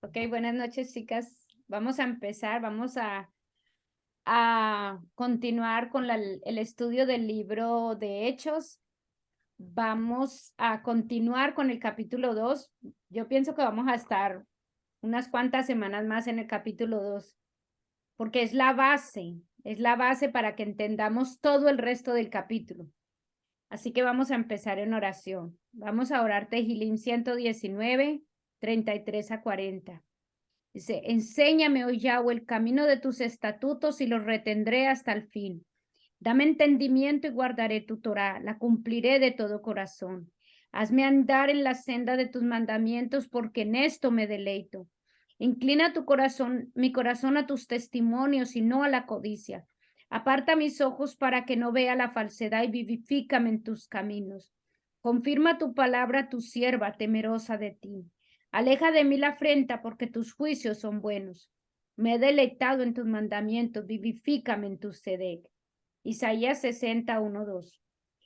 Ok, buenas noches, chicas. Vamos a empezar, vamos a continuar con el estudio del libro de Hechos. Vamos a continuar con el capítulo 2. Yo pienso que vamos a estar unas cuantas semanas más en el capítulo 2, porque es la base para que entendamos todo el resto del capítulo. Así que vamos a empezar en oración. Vamos a orar Tehillim 119, 33 a 40. Dice, enséñame, oh Yahweh, el camino de tus estatutos y los retendré hasta el fin. Dame entendimiento y guardaré tu Torá, la cumpliré de todo corazón. Hazme andar en la senda de tus mandamientos, porque en esto me deleito. Inclina tu corazón, mi corazón a tus testimonios y no a la codicia. Aparta mis ojos para que no vea la falsedad y vivifícame en tus caminos. Confirma tu palabra, tu sierva, temerosa de ti. Aleja de mí la afrenta, porque tus juicios son buenos. Me he deleitado en tus mandamientos, vivifícame en tu sedec. Isaías 60:1-2.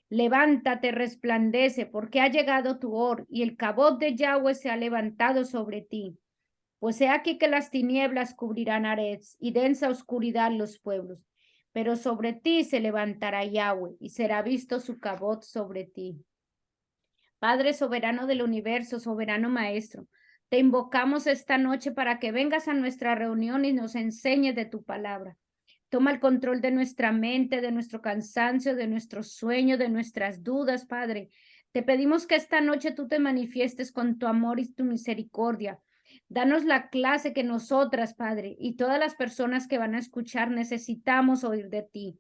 Levántate, resplandece, porque ha llegado tu hora, y el cabot de Yahweh se ha levantado sobre ti. Pues he aquí que las tinieblas cubrirán Arets, y densa oscuridad los pueblos. Pero sobre ti se levantará Yahweh, y será visto su cabot sobre ti. Padre soberano del universo, soberano maestro, te invocamos esta noche para que vengas a nuestra reunión y nos enseñes de tu palabra. Toma el control de nuestra mente, de nuestro cansancio, de nuestros sueños, de nuestras dudas, Padre. Te pedimos que esta noche tú te manifiestes con tu amor y tu misericordia. Danos la clase que nosotras, Padre, y todas las personas que van a escuchar necesitamos oír de ti.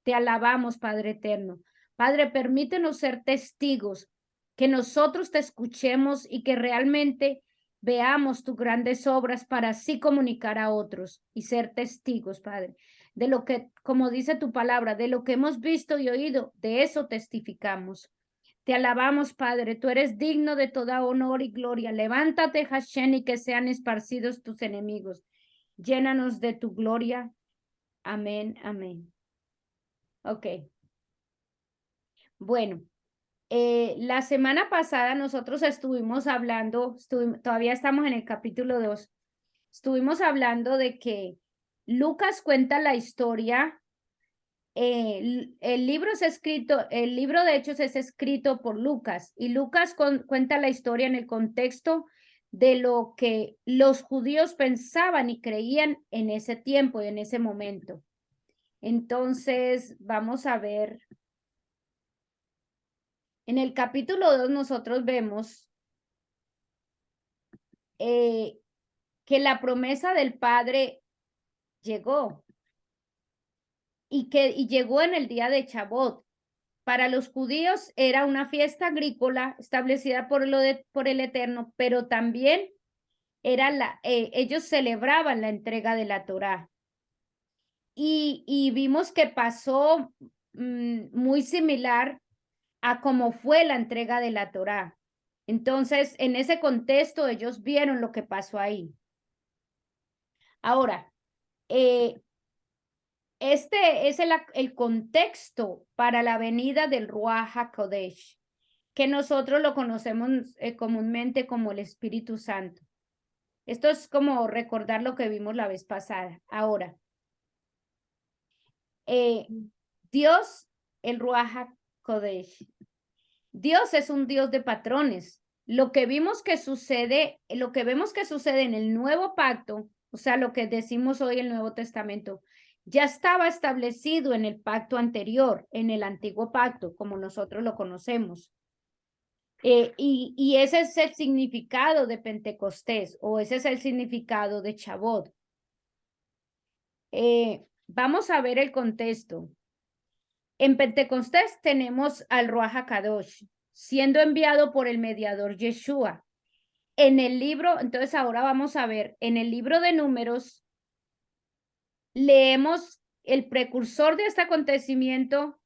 Te alabamos, Padre eterno. Padre, permítenos ser testigos, que nosotros te escuchemos y que realmente veamos tus grandes obras para así comunicar a otros y ser testigos, Padre, de lo que, como dice tu palabra, de lo que hemos visto y oído, de eso testificamos. Te alabamos, Padre, tú eres digno de toda honor y gloria. Levántate, Hashem, y que sean esparcidos tus enemigos. Llénanos de tu gloria. Amén, amén. Ok. Bueno, la semana pasada nosotros estuvimos hablando, todavía estamos en el capítulo 2, estuvimos hablando de que Lucas cuenta la historia. El libro es escrito, el libro de Hechos es escrito por Lucas, y Lucas cuenta la historia en el contexto de lo que los judíos pensaban y creían en ese tiempo y en ese momento. Entonces, vamos a ver. En el capítulo 2 nosotros vemos que la promesa del Padre llegó y llegó en el día de Chabot. Para los judíos era una fiesta agrícola establecida por el Eterno, pero también era ellos celebraban la entrega de la Torá. Y vimos que pasó muy similar a cómo fue la entrega de la Torá. Entonces, en ese contexto, ellos vieron lo que pasó ahí. Ahora, este es el contexto para la venida del Ruach HaKodesh, que nosotros lo conocemos comúnmente como el Espíritu Santo. Esto es como recordar lo que vimos la vez pasada. Ahora, Dios, el Ruach HaKodesh. Dios es un Dios de patrones. Lo que vemos que sucede en el nuevo pacto, o sea, lo que decimos hoy en el Nuevo Testamento, ya estaba establecido en el pacto anterior, en el antiguo pacto, como nosotros lo conocemos. Y ese es el significado de Pentecostés, o ese es el significado de Chabot. Vamos a ver el contexto. En Pentecostés tenemos al Ruach HaKadosh, siendo enviado por el mediador Yeshua. En el libro, entonces ahora vamos a ver, en el libro de Números, leemos el precursor de este acontecimiento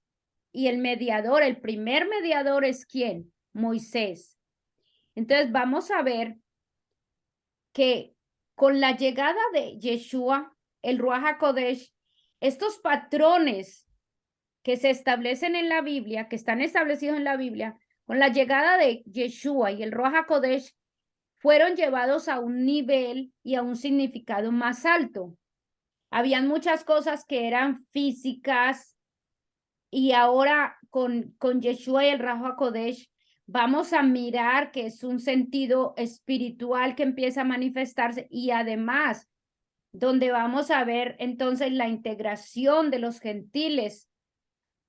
y el mediador, el primer mediador es ¿quién? Moisés. Entonces vamos a ver que con la llegada de Yeshua, el Ruach HaKodesh, estos patrones que se establecen en la Biblia, que están establecidos en la Biblia, con la llegada de Yeshua y el Ruach HaKodesh, fueron llevados a un nivel y a un significado más alto. Habían muchas cosas que eran físicas y ahora con Yeshua y el Raja Kodesh vamos a mirar que es un sentido espiritual que empieza a manifestarse y además donde vamos a ver entonces la integración de los gentiles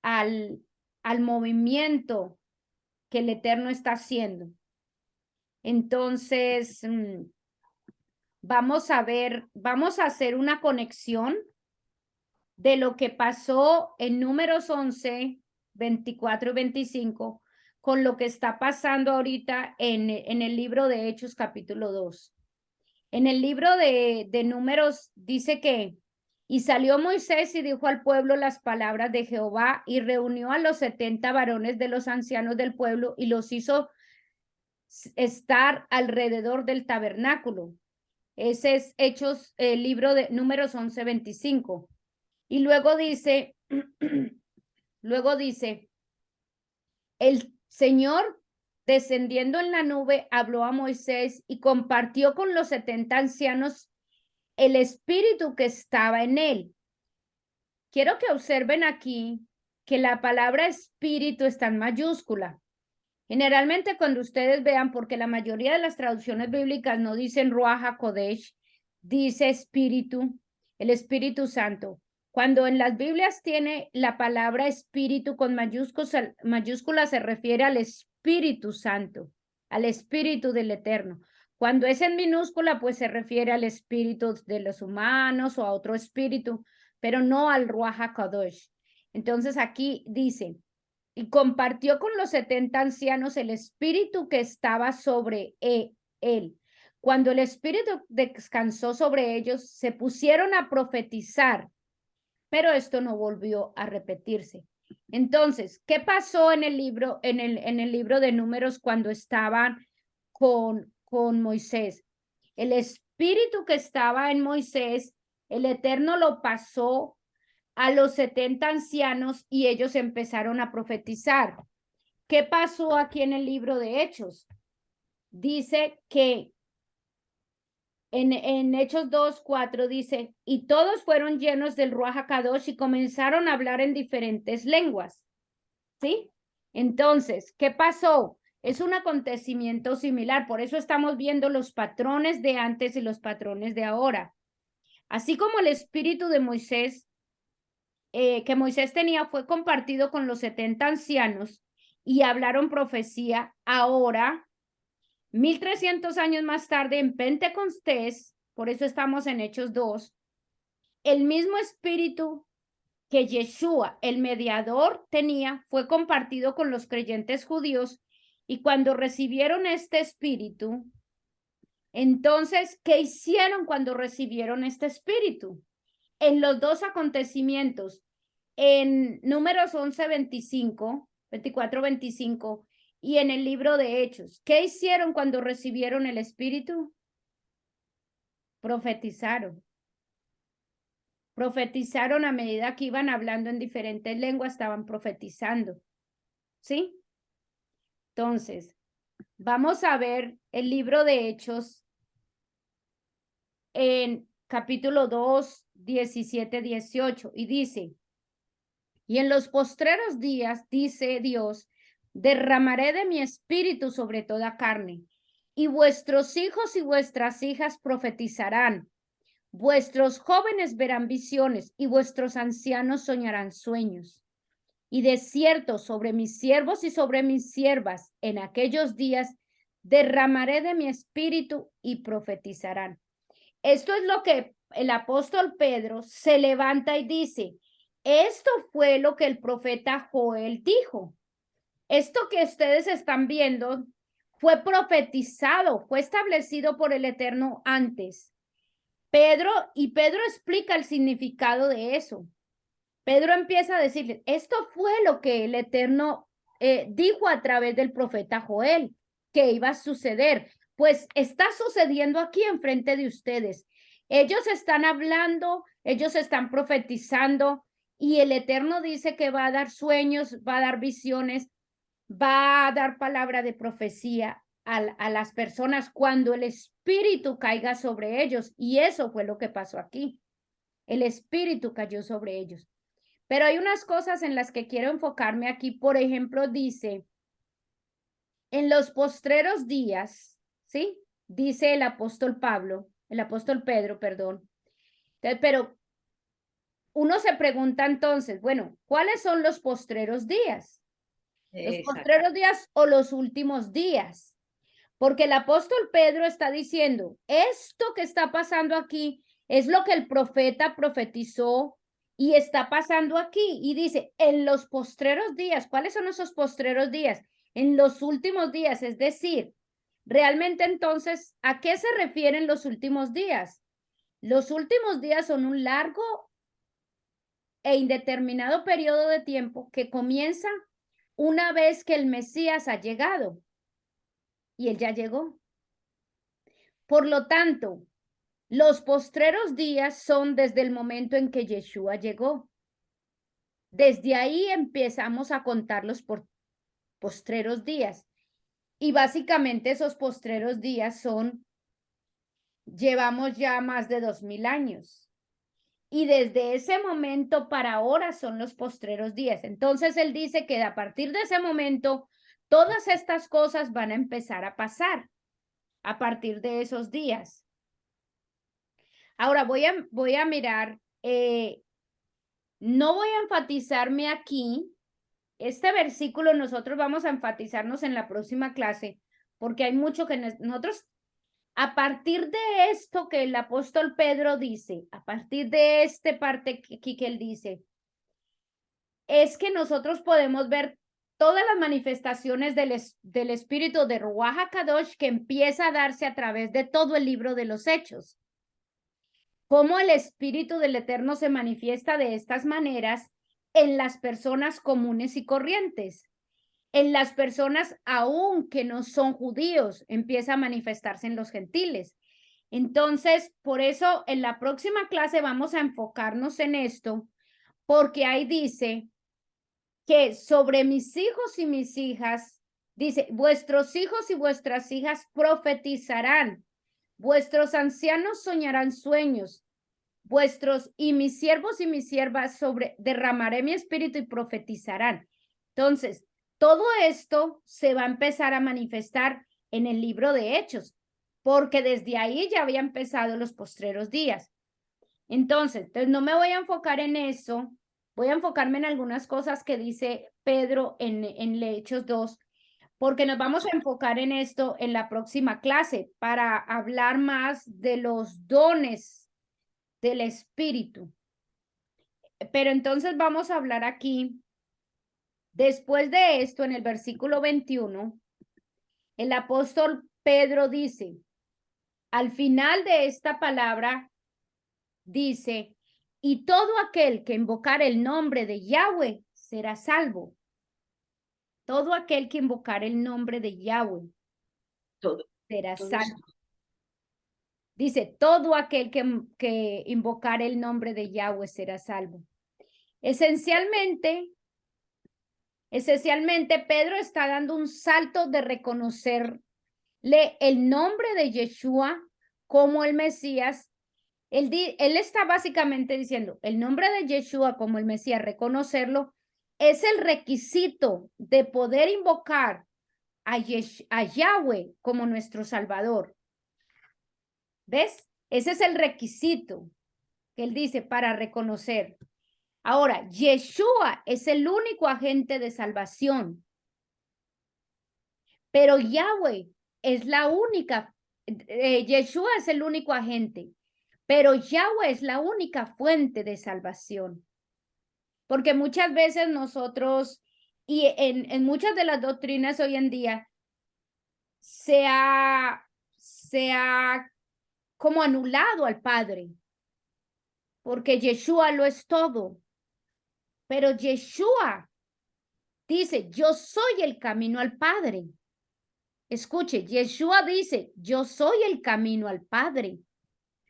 al movimiento que el Eterno está haciendo. Entonces, vamos a ver, vamos a hacer una conexión de lo que pasó en Números 11, 24 y 25 con lo que está pasando ahorita en el libro de Hechos capítulo 2. En el libro de Números dice que, y salió Moisés y dijo al pueblo las palabras de Jehová y reunió a los 70 varones de los ancianos del pueblo y los hizo estar alrededor del tabernáculo. Ese es Hechos, el libro de Números 11, 25. Y luego dice, el Señor descendiendo en la nube habló a Moisés y compartió con los 70 ancianos el espíritu que estaba en él. Quiero que observen aquí que la palabra espíritu está en mayúscula. Generalmente cuando ustedes vean, porque la mayoría de las traducciones bíblicas no dicen Ruach HaKodesh, dice espíritu, el Espíritu Santo. Cuando en las Biblias tiene la palabra espíritu con mayúsculas se refiere al Espíritu Santo, al Espíritu del Eterno. Cuando es en minúscula, pues se refiere al espíritu de los humanos o a otro espíritu, pero no al Ruach HaKodesh. Entonces aquí dice, y compartió con los 70 ancianos el espíritu que estaba sobre él. Cuando el espíritu descansó sobre ellos, se pusieron a profetizar, pero esto no volvió a repetirse. Entonces, ¿qué pasó en el libro, en el libro de Números cuando estaban con Moisés? El espíritu que estaba en Moisés, el Eterno lo pasó a los 70 ancianos y ellos empezaron a profetizar. ¿Qué pasó aquí en el libro de Hechos? Dice que en Hechos 2:4 dice, y todos fueron llenos del Ruach HaKadosh y comenzaron a hablar en diferentes lenguas. ¿Sí? Entonces, ¿qué pasó? Es un acontecimiento similar, por eso estamos viendo los patrones de antes y los patrones de ahora. Así como el espíritu de Moisés, que Moisés tenía, fue compartido con los 70 ancianos y hablaron profecía, ahora 1300 años más tarde en Pentecostés, por eso estamos en Hechos 2, el mismo espíritu que Yeshua, el mediador, tenía, fue compartido con los creyentes judíos y cuando recibieron este espíritu, entonces, ¿qué hicieron cuando recibieron este espíritu? En los dos acontecimientos, en Números 11, 25, 24, 25, y en el libro de Hechos. ¿Qué hicieron cuando recibieron el Espíritu? Profetizaron. Profetizaron a medida que iban hablando en diferentes lenguas, estaban profetizando. ¿Sí? Entonces, vamos a ver el libro de Hechos en capítulo 2, 17, 18, y dice, y en los postreros días, dice Dios, derramaré de mi espíritu sobre toda carne, y vuestros hijos y vuestras hijas profetizarán, vuestros jóvenes verán visiones, y vuestros ancianos soñarán sueños. Y de cierto, sobre mis siervos y sobre mis siervas, en aquellos días, derramaré de mi espíritu y profetizarán. Esto es lo que el apóstol Pedro se levanta y dice, esto fue lo que el profeta Joel dijo. Esto que ustedes están viendo fue profetizado, fue establecido por el Eterno antes. Pedro explica el significado de eso. Pedro empieza a decirle, esto fue lo que el Eterno dijo a través del profeta Joel, que iba a suceder. Pues está sucediendo aquí enfrente de ustedes. Ellos están hablando, ellos están profetizando y el Eterno dice que va a dar sueños, va a dar visiones, va a dar palabra de profecía a las personas cuando el Espíritu caiga sobre ellos. Y eso fue lo que pasó aquí. El Espíritu cayó sobre ellos. Pero hay unas cosas en las que quiero enfocarme aquí. Por ejemplo, dice, en los postreros días, ¿sí? Dice el apóstol Pedro, perdón. Pero uno se pregunta entonces, bueno, ¿cuáles son los postreros días? ¿Los postreros días o los últimos días? Porque el apóstol Pedro está diciendo, esto que está pasando aquí es lo que el profeta profetizó y está pasando aquí. Y dice, en los postreros días, ¿cuáles son esos postreros días? En los últimos días, es decir, realmente entonces, ¿a qué se refieren los últimos días? Los últimos días son un largo e indeterminado periodo de tiempo que comienza una vez que el Mesías ha llegado. Y él ya llegó. Por lo tanto, los postreros días son desde el momento en que Yeshua llegó. Desde ahí empezamos a contar los postreros días. Y básicamente esos postreros días llevamos ya más de 2000 años. Y desde ese momento para ahora son los postreros días. Entonces él dice que a partir de ese momento, todas estas cosas van a empezar a pasar a partir de esos días. Ahora voy a mirar, no voy a enfatizarme aquí. Este versículo nosotros vamos a enfatizarnos en la próxima clase, porque hay mucho que nosotros, a partir de esto que el apóstol Pedro dice, a partir de esta parte aquí que él dice, es que nosotros podemos ver todas las manifestaciones del espíritu de Ruach HaKadosh que empieza a darse a través de todo el libro de los Hechos. Cómo el Espíritu del Eterno se manifiesta de estas maneras en las personas comunes y corrientes. En las personas aún que no son judíos, empieza a manifestarse en los gentiles. Entonces, por eso en la próxima clase vamos a enfocarnos en esto, porque ahí dice que sobre mis hijos y mis hijas, dice, vuestros hijos y vuestras hijas profetizarán, vuestros ancianos soñarán sueños, vuestros y mis siervos y mis siervas derramaré mi espíritu y profetizarán. Entonces, todo esto se va a empezar a manifestar en el libro de Hechos, porque desde ahí ya había empezado los postreros días. Entonces, no me voy a enfocar en eso, voy a enfocarme en algunas cosas que dice Pedro en Hechos 2, porque nos vamos a enfocar en esto en la próxima clase para hablar más de los dones del Espíritu. Pero entonces vamos a hablar aquí, después de esto, en el versículo 21, el apóstol Pedro dice, al final de esta palabra, dice, y todo aquel que invocar el nombre de Yahweh será salvo. Todo aquel que invocar el nombre de Yahweh será salvo. Dice, todo aquel que invocar el nombre de Yahweh será salvo. Esencialmente, Pedro está dando un salto de reconocerle el nombre de Yeshua como el Mesías. Él está básicamente diciendo, el nombre de Yeshua como el Mesías, reconocerlo, es el requisito de poder invocar a Yahweh como nuestro Salvador. ¿Ves? Ese es el requisito que él dice para reconocer. Ahora, Yeshua es el único agente de salvación, pero Yahweh es la única, Yeshua es el único agente, pero Yahweh es la única fuente de salvación. Porque muchas veces nosotros, y en muchas de las doctrinas hoy en día, se ha como anulado al Padre, porque Yeshua lo es todo. Pero Yeshua dice, yo soy el camino al Padre. Escuche, Yeshua dice, yo soy el camino al Padre.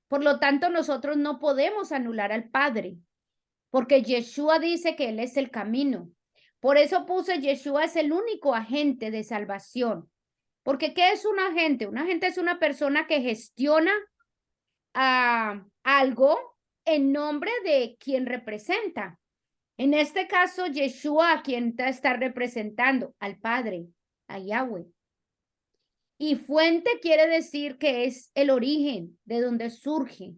Por lo tanto, nosotros no podemos anular al Padre, porque Yeshua dice que Él es el camino. Por eso puse Yeshua es el único agente de salvación. Porque ¿qué es un agente? Un agente es una persona que gestiona algo en nombre de quien representa. En este caso, Yeshua, ¿a quién está representando? Al Padre, a Yahweh. Y fuente quiere decir que es el origen de donde surge.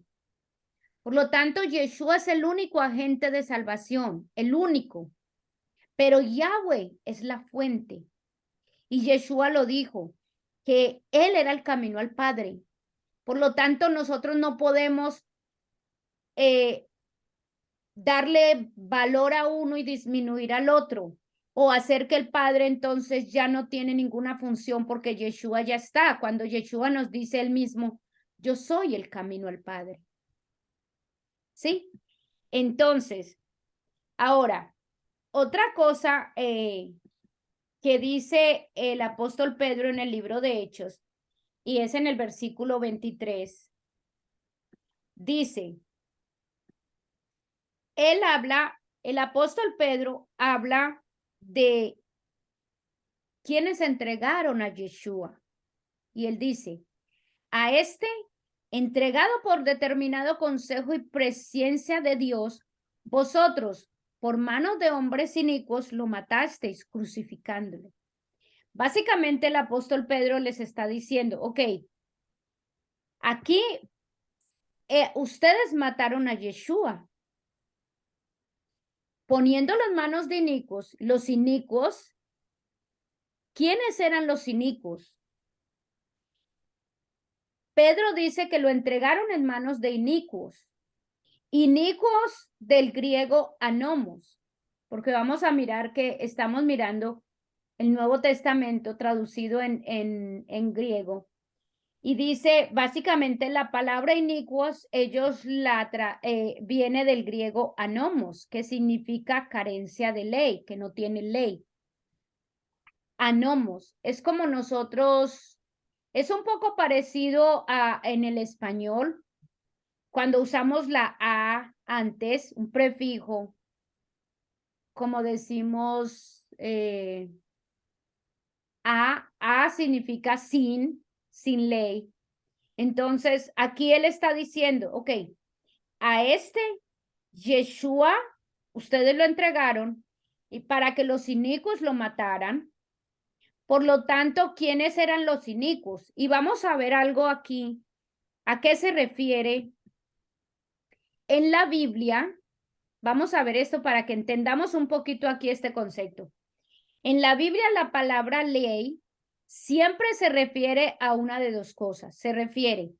Por lo tanto, Yeshua es el único agente de salvación, el único. Pero Yahweh es la fuente. Y Yeshua lo dijo, que Él era el camino al Padre. Por lo tanto, nosotros no podemos darle valor a uno y disminuir al otro, o hacer que el Padre entonces ya no tiene ninguna función porque Yeshua ya está, cuando Yeshua nos dice él mismo, yo soy el camino al Padre. ¿Sí? Entonces, ahora, otra cosa que dice el apóstol Pedro en el libro de Hechos, y es en el versículo 23, dice, el apóstol Pedro habla de quienes entregaron a Yeshua. Y él dice, a este, entregado por determinado consejo y presencia de Dios, vosotros, por manos de hombres inicuos, lo matasteis crucificándolo. Básicamente el apóstol Pedro les está diciendo, ok, aquí ustedes mataron a Yeshua, poniendo las manos de inicuos. Los inicuos, ¿quiénes eran los inicuos? Pedro dice que lo entregaron en manos de inicuos. Inicuos del griego anomos, porque vamos a mirar que estamos mirando el Nuevo Testamento traducido en griego. Y dice, básicamente la palabra inicuos, viene del griego anomos, que significa carencia de ley, que no tiene ley. Anomos, es como nosotros, es un poco parecido en el español, cuando usamos la A antes, un prefijo, como decimos, A significa sin ley. Entonces, aquí él está diciendo, ok, a este Yeshua, ustedes lo entregaron y para que los inicuos lo mataran. Por lo tanto, ¿quiénes eran los inicuos? Y vamos a ver algo aquí. ¿A qué se refiere? En la Biblia, vamos a ver esto para que entendamos un poquito aquí este concepto. En la Biblia, la palabra ley siempre se refiere a una de dos cosas. Se refiere,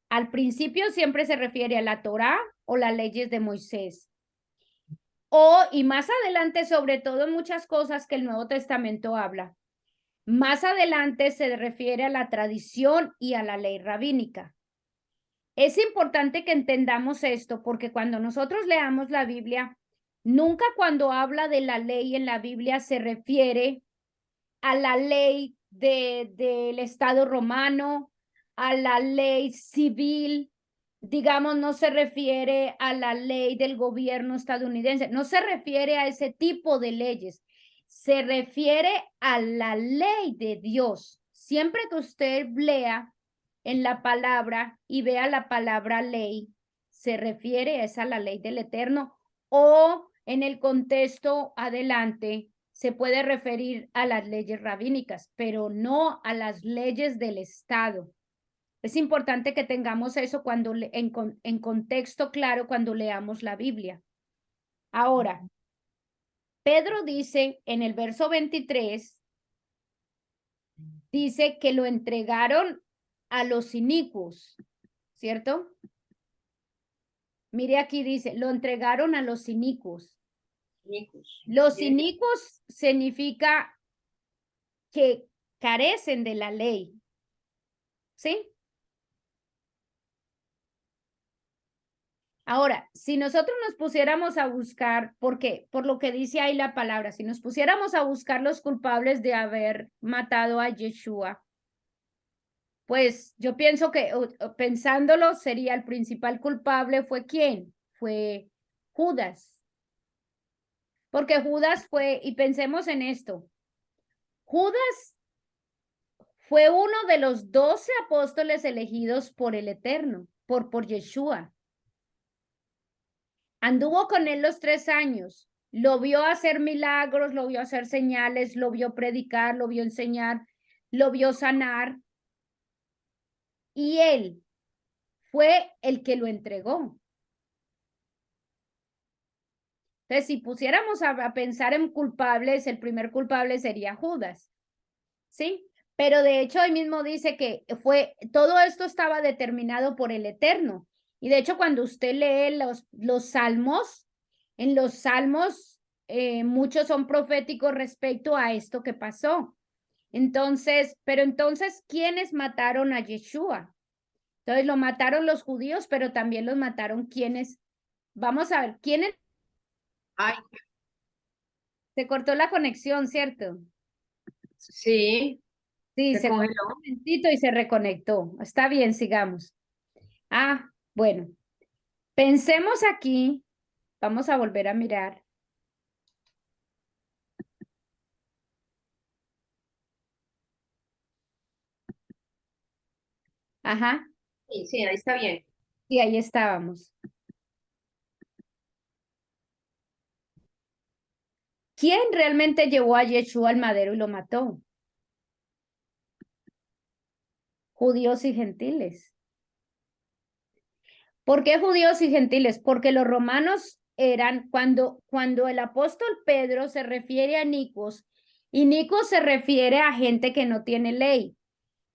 al principio siempre se refiere a la Torá o las leyes de Moisés. Y más adelante, sobre todo en muchas cosas que el Nuevo Testamento habla, más adelante se refiere a la tradición y a la ley rabínica. Es importante que entendamos esto porque cuando nosotros leamos la Biblia, nunca cuando habla de la ley en la Biblia se refiere a la ley del Estado romano, a la ley civil, digamos, no se refiere a la ley del gobierno estadounidense, no se refiere a ese tipo de leyes, se refiere a la ley de Dios. Siempre que usted lea en la palabra y vea la palabra ley, se refiere a la ley del Eterno o en el contexto adelante se puede referir a las leyes rabínicas, pero no a las leyes del Estado. Es importante que tengamos eso cuando en contexto claro cuando leamos la Biblia. Ahora, Pedro dice en el verso 23, dice que lo entregaron a los inicuos, ¿cierto? Mire aquí dice, lo entregaron a los inicuos. Los inicuos significa que carecen de la ley, ¿sí? Ahora, si nosotros nos pusiéramos a buscar, porque por lo que dice ahí la palabra, si nos pusiéramos a buscar los culpables de haber matado a Yeshua, pues yo pienso que pensándolo sería el principal culpable fue ¿quién? Fue Judas. Porque Judas fue, y pensemos en esto, Judas fue uno de los 12 apóstoles elegidos por el Eterno, por Yeshua. Anduvo con él los 3 años, lo vio hacer milagros, lo vio hacer señales, lo vio predicar, lo vio enseñar, lo vio sanar. Y él fue el que lo entregó. Entonces, si pusiéramos a pensar en culpables, el primer culpable sería Judas, ¿sí? Pero de hecho, hoy mismo dice que todo esto estaba determinado por el Eterno. Y de hecho, cuando usted lee los salmos, en los salmos, muchos son proféticos respecto a esto que pasó. Entonces, pero entonces, ¿quiénes mataron a Yeshua? Entonces, lo mataron los judíos, pero también los mataron quienes, vamos a ver, ¿quiénes? Ay, Se cortó la conexión, ¿cierto? sí, Sí, se se cortó congeló. un momentito y se reconectó. Está bien, sigamos. Ah, bueno, pensemos aquí, vamos a volver a mirar. Ajá, Sí, sí, ahí está bien. y ahí estábamos. ¿Quién realmente llevó a Yeshua al madero y lo mató? Judíos y gentiles. ¿Por qué judíos y gentiles? Porque los romanos eran, cuando el apóstol Pedro se refiere a Nicos, y Nicos se refiere a gente que no tiene ley,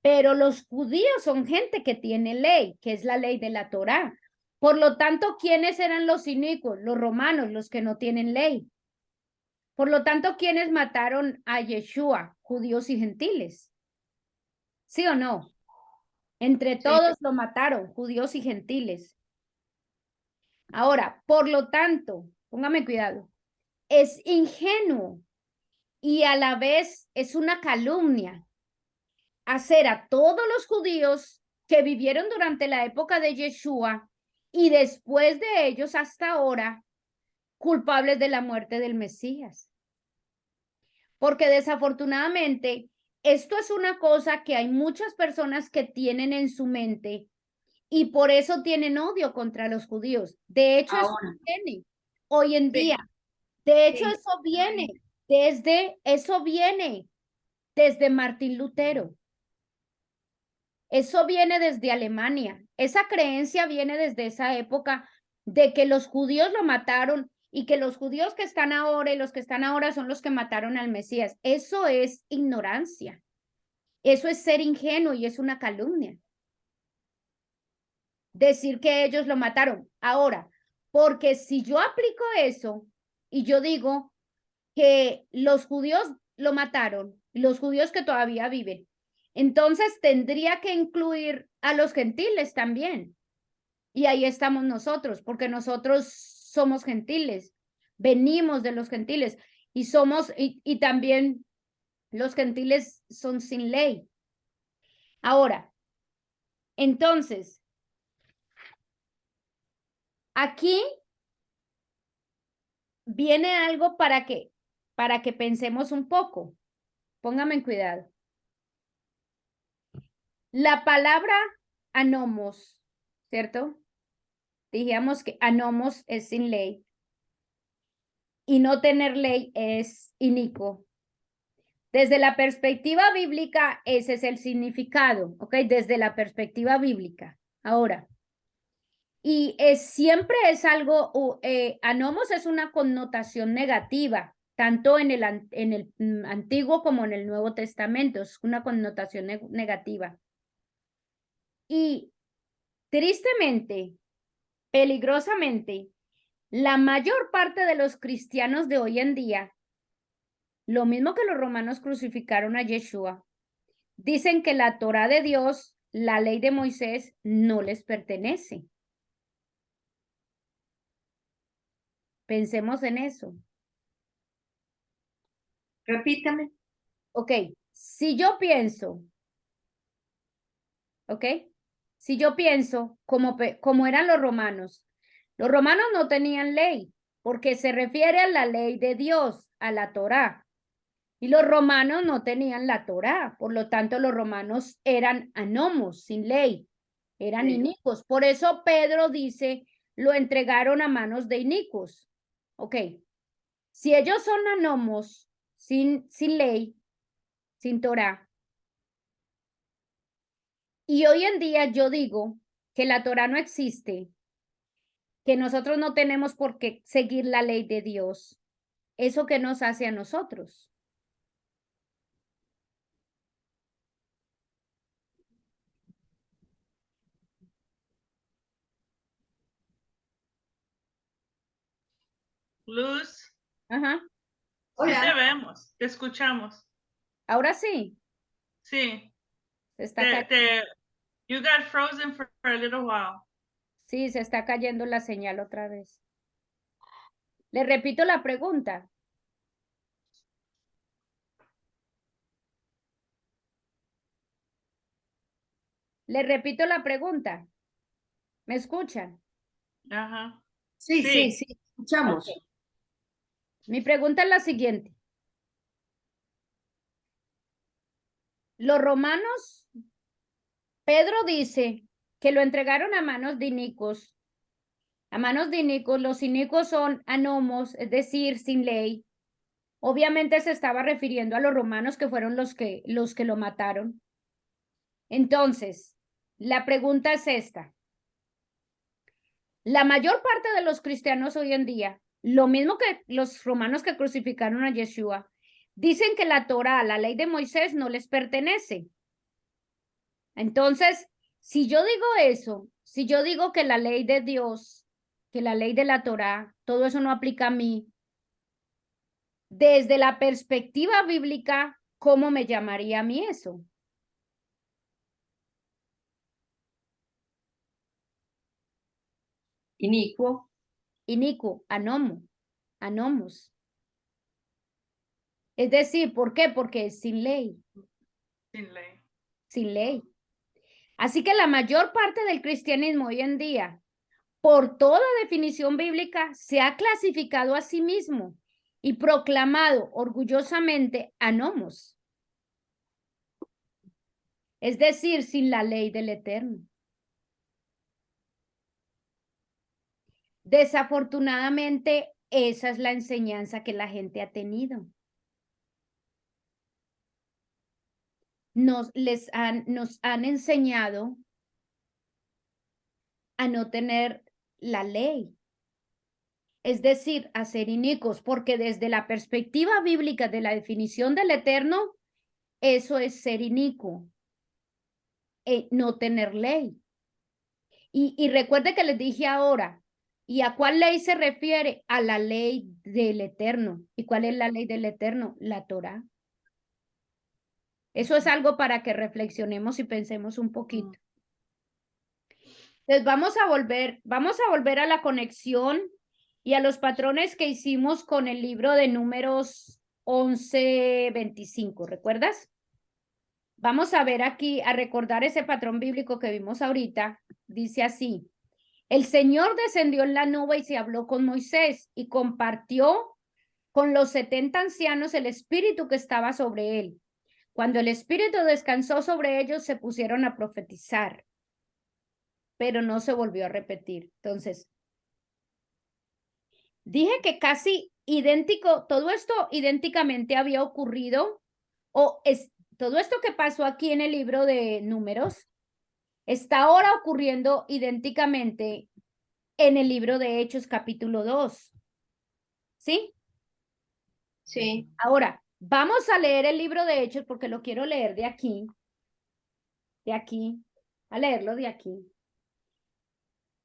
pero los judíos son gente que tiene ley, que es la ley de la Torá. Por lo tanto, ¿quiénes eran los inicuos? Los romanos, los que no tienen ley. Por lo tanto, ¿quiénes mataron a Yeshua? Judíos y gentiles. ¿Sí o no? Entre Sí. todos lo mataron, judíos y gentiles. Ahora, por lo tanto, póngame cuidado, es ingenuo y a la vez es una calumnia hacer a todos los judíos que vivieron durante la época de Yeshua y después de ellos hasta ahora culpables de la muerte del Mesías. Porque desafortunadamente esto es una cosa que hay muchas personas que tienen en su mente y por eso tienen odio contra los judíos. De hecho, eso Ahora, viene hoy en sí, día. De hecho, sí, eso viene desde Martín Lutero. Eso viene desde Alemania. Esa creencia viene desde esa época de que los judíos lo mataron y que los judíos que están ahora y los que están ahora son los que mataron al Mesías. Eso es ignorancia. Eso es ser ingenuo y es una calumnia. Decir que ellos lo mataron. Ahora, porque si yo aplico eso y yo digo que los judíos lo mataron, los judíos que todavía viven, entonces tendría que incluir a los gentiles también. Y ahí estamos nosotros, porque nosotros somos gentiles, venimos de los gentiles y y también los gentiles son sin ley. Ahora, entonces, aquí viene algo para que pensemos un poco. Póngame en cuidado. La palabra anomos, ¿cierto? Dijimos que anomos es sin ley y no tener ley es inicuo. Desde la perspectiva bíblica, ese es el significado, ¿ok? Desde la perspectiva bíblica. Ahora, y siempre es algo, anomos es una connotación negativa, tanto en el Antiguo como en el Nuevo Testamento, es una connotación negativa. Y tristemente, peligrosamente, la mayor parte de los cristianos de hoy en día, lo mismo que los romanos crucificaron a Yeshua, dicen que la Torá de Dios, la ley de Moisés, no les pertenece. Pensemos en eso. repítame. Ok, si yo pienso, ok, si yo pienso como eran los romanos no tenían ley, porque se refiere a la ley de Dios, a la Torá. Y los romanos no tenían la Torá, por lo tanto los romanos eran anomos, sin ley, eran Sí. inicuos. Por eso Pedro dice, lo entregaron a manos de inicuos. Ok, si ellos son anomos, sin ley, sin Torá, y hoy en día yo digo que la Torá no existe, que nosotros no tenemos por qué seguir la ley de Dios, ¿eso qué nos hace a nosotros? Luz, Ajá, sí te Hola. vemos, te escuchamos. ahora sí, Sí, se está cayendo. you got frozen for a little while. Sí, se está cayendo la señal otra vez. Le repito la pregunta. Le repito la pregunta. ¿Me escuchan? Ajá. Sí, sí, Sí. sí, escuchamos. Ok. Mi pregunta es la siguiente. Los romanos, Pedro dice que lo entregaron a manos de inicuos. A manos de inicuos, los inicuos son anomos, es decir, sin ley. Obviamente se estaba refiriendo a los romanos que fueron los que lo mataron. Entonces, la pregunta es esta. La mayor parte de los cristianos hoy en día, lo mismo que los romanos que crucificaron a Yeshua, dicen que la Torá, la ley de Moisés, no les pertenece. Entonces, si yo digo eso, si yo digo que la ley de Dios, que la ley de la Torá, todo eso no aplica a mí, desde la perspectiva bíblica, ¿cómo me llamaría a mí eso? Inicuo. Inicuo, anomo, anomos. Es decir, ¿por qué? Porque es sin ley, Sin ley. sin ley. Así que la mayor parte del cristianismo hoy en día, por toda definición bíblica, se ha clasificado a sí mismo y proclamado orgullosamente anomos, es decir, sin la ley del Eterno. Desafortunadamente, esa es la enseñanza que la gente ha tenido. Nos han enseñado a no tener la ley, es decir, a ser inicuos, porque desde la perspectiva bíblica de la definición del Eterno, eso es ser inicuo, no tener ley. Y recuerde que les dije ahora, ¿y a cuál ley se refiere? A la ley del Eterno. ¿Y cuál es la ley del Eterno? La Torá. Eso es algo para que reflexionemos y pensemos un poquito. Entonces vamos a volver a la conexión y a los patrones que hicimos con el libro de Números 11:25, ¿recuerdas? Vamos a ver aquí, a recordar ese patrón bíblico que vimos ahorita. Dice así: el Señor descendió en la nube y se habló con Moisés y compartió con los 70 ancianos el espíritu que estaba sobre él. Cuando el espíritu descansó sobre ellos, se pusieron a profetizar, pero no se volvió a repetir. Entonces, dije que casi idéntico, todo esto idénticamente había ocurrido, todo esto que pasó aquí en el libro de Números, está ahora ocurriendo idénticamente en el libro de Hechos capítulo 2. ¿Sí? Sí. Ahora, vamos a leer el libro de Hechos porque lo quiero leer de aquí, a leerlo de aquí.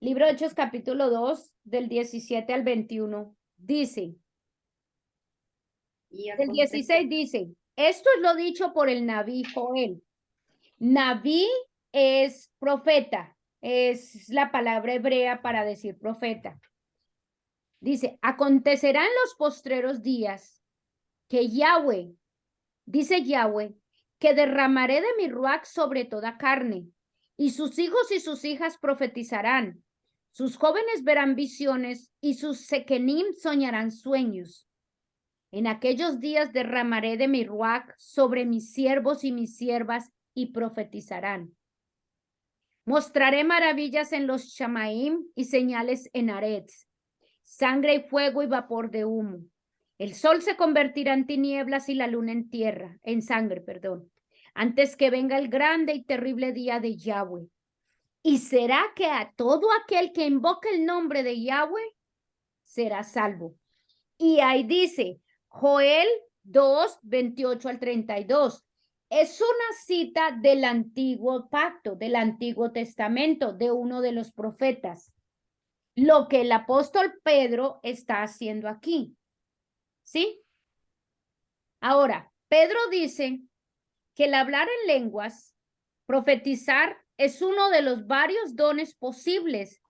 Libro de Hechos capítulo 2, del 17 al 21. Dice, el 16 dice, esto es lo dicho por el Nabí Joel. Nabí es profeta, es la palabra hebrea para decir profeta. Dice, acontecerá en los postreros días que Yahweh, dice Yahweh, que derramaré de mi ruach sobre toda carne, y sus hijos y sus hijas profetizarán, sus jóvenes verán visiones, y sus sequenim soñarán sueños. En aquellos días derramaré de mi ruach sobre mis siervos y mis siervas y profetizarán. Mostraré maravillas en los Shamaim y señales en Arets, sangre y fuego y vapor de humo. El sol se convertirá en tinieblas y la luna en sangre, antes que venga el grande y terrible día de Yahweh. Y será que a todo aquel que invoque el nombre de Yahweh será salvo. Y ahí dice, Joel 2, 28 al 32. Es una cita del antiguo pacto, del Antiguo Testamento, de uno de los profetas. Lo que el apóstol Pedro está haciendo aquí. ¿Sí? Ahora, Pedro dice que el hablar en lenguas, profetizar, es uno de los varios dones posibles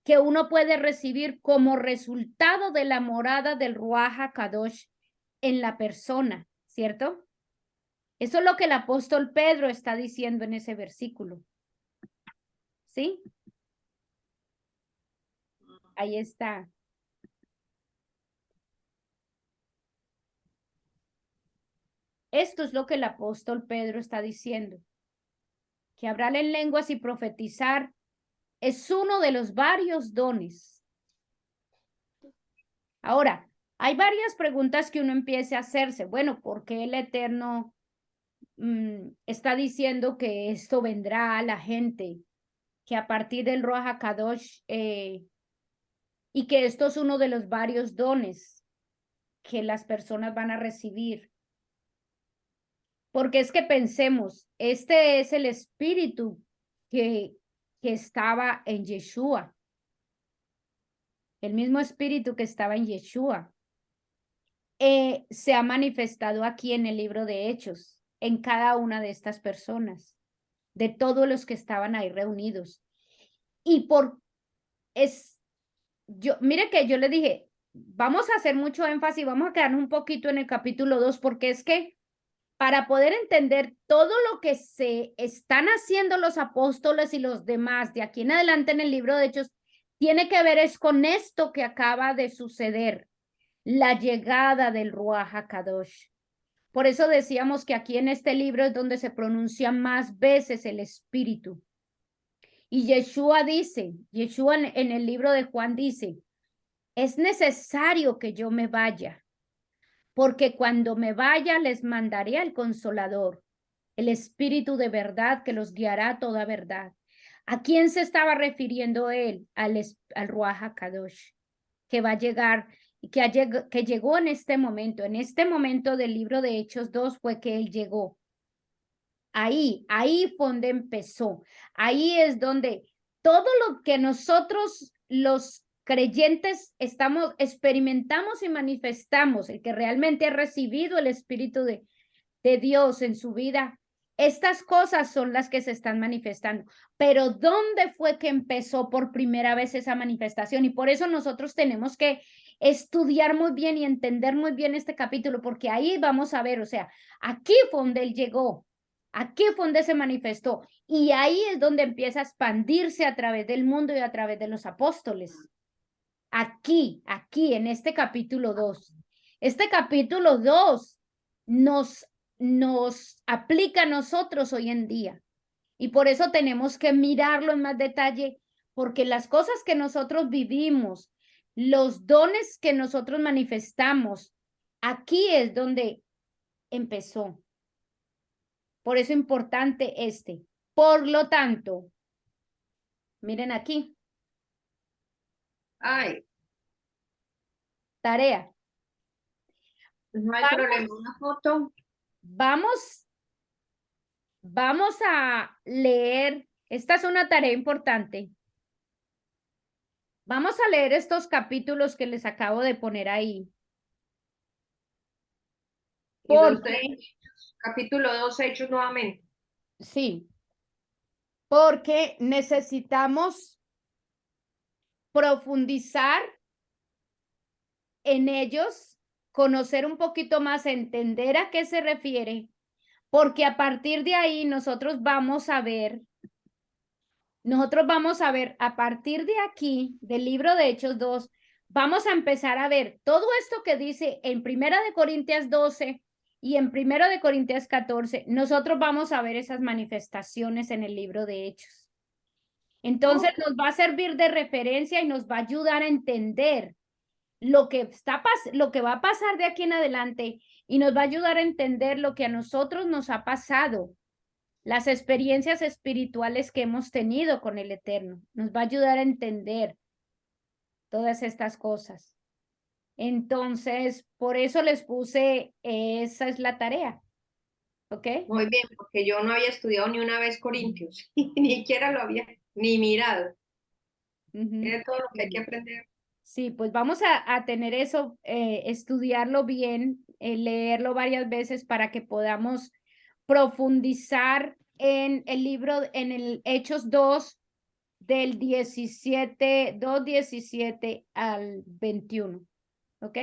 que uno puede recibir como resultado de la morada del Ruach HaKadosh en la persona, ¿cierto? Eso es lo que el apóstol Pedro está diciendo en ese versículo. ¿Sí? Ahí está. Esto es lo que el apóstol Pedro está diciendo. Que hablar en lenguas y profetizar es uno de los varios dones. Ahora, hay varias preguntas que uno empiece a hacerse. Bueno, ¿por qué el Eterno está diciendo que esto vendrá a la gente? Que a partir del Ruach HaKadosh y que esto es uno de los varios dones que las personas van a recibir. Porque es que pensemos, este es el espíritu que estaba en Yeshua. El mismo espíritu que estaba en Yeshua. Se ha manifestado aquí en el libro de Hechos, en cada una de estas personas, de todos los que estaban ahí reunidos. Y mire que yo le dije, vamos a hacer mucho énfasis, vamos a quedarnos un poquito en el capítulo 2, porque es que para poder entender todo lo que se están haciendo los apóstoles y los demás de aquí en adelante en el libro de Hechos, tiene que ver es con esto que acaba de suceder, la llegada del Ruach HaKadosh. Por eso decíamos que aquí en este libro es donde se pronuncia más veces el Espíritu. Y Yeshua en el libro de Juan dice, es necesario que yo me vaya, porque cuando me vaya les mandaré al Consolador, el Espíritu de verdad que los guiará a toda verdad. ¿A quién se estaba refiriendo él? Al Ruach HaKadosh, que va a llegar, que llegó en este momento del libro de Hechos 2 fue que él llegó. Ahí fue donde empezó. Ahí es donde todo lo que nosotros los creyentes experimentamos y manifestamos, el que realmente ha recibido el Espíritu de Dios en su vida, estas cosas son las que se están manifestando. Pero ¿dónde fue que empezó por primera vez esa manifestación? Y por eso nosotros tenemos que estudiar muy bien y entender muy bien este capítulo, porque ahí vamos a ver, o sea, aquí fue donde él llegó. Aquí fue donde se manifestó y ahí es donde empieza a expandirse a través del mundo y a través de los apóstoles. Aquí, en este capítulo 2. Este capítulo 2 nos aplica a nosotros hoy en día y por eso tenemos que mirarlo en más detalle porque las cosas que nosotros vivimos, los dones que nosotros manifestamos, aquí es donde empezó. Por eso es importante este. Por lo tanto, miren aquí. Ay, Tarea. no hay problema, una foto. Vamos a leer. Esta es una tarea importante. Vamos a leer estos capítulos que les acabo de poner ahí. Capítulo 2, Hechos nuevamente. Sí, porque necesitamos profundizar en ellos, conocer un poquito más, entender a qué se refiere, porque a partir de ahí nosotros vamos a ver a partir de aquí, del libro de Hechos 2, vamos a empezar a ver todo esto que dice en 1 de Corintios 12 y en 1 de Corintios 14, nosotros vamos a ver esas manifestaciones en el libro de Hechos. Entonces nos va a servir de referencia y nos va a ayudar a entender lo que va a pasar de aquí en adelante y nos va a ayudar a entender lo que a nosotros nos ha pasado, las experiencias espirituales que hemos tenido con el Eterno. Nos va a ayudar a entender todas estas cosas. Entonces, por eso les puse, esa es la tarea. ¿Ok? Muy bien, porque yo no había estudiado ni una vez Corintios, ni siquiera lo había ni mirado. Es todo lo que hay que aprender. Sí, pues vamos a tener eso, estudiarlo bien, leerlo varias veces para que podamos profundizar en el libro, en el Hechos 2, del 17 al 21. ¿Ok?